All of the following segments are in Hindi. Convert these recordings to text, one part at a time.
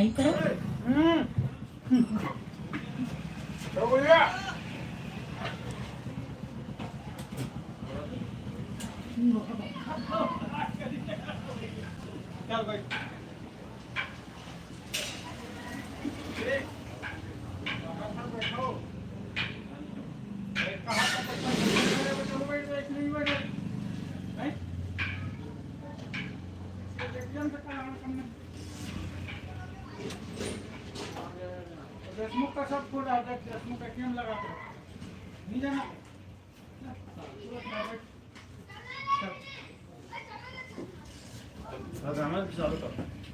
सब्सक्राइब करो। तो भैया चल भाई देशमुख का सब फूल आता है, देशमुख एटीएम लगा कर नहीं जाना।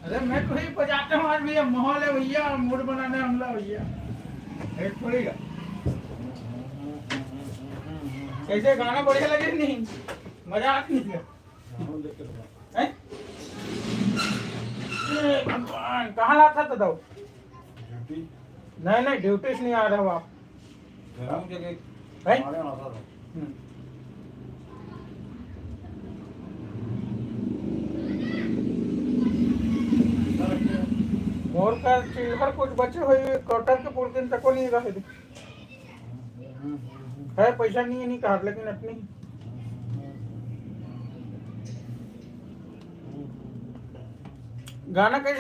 अरे मैं तो ही बजाते हूँ आज भैया, माहौल है भैया, मूड बनाने हमला भैया। एक थोड़ी का कैसे गाना बढ़िया लगे नहीं, मजा आती है। हैं? ए भगवान कहाँ लाता था दो? नहीं ड्यूटी से नहीं आ रहा हो आप। और का चिल्हर कुछ बचे हुए क्वार्टर के पूरे दिन तक नहीं रहे है, पैसा नहीं है नहीं कहा, लेकिन अपनी गाना कैसा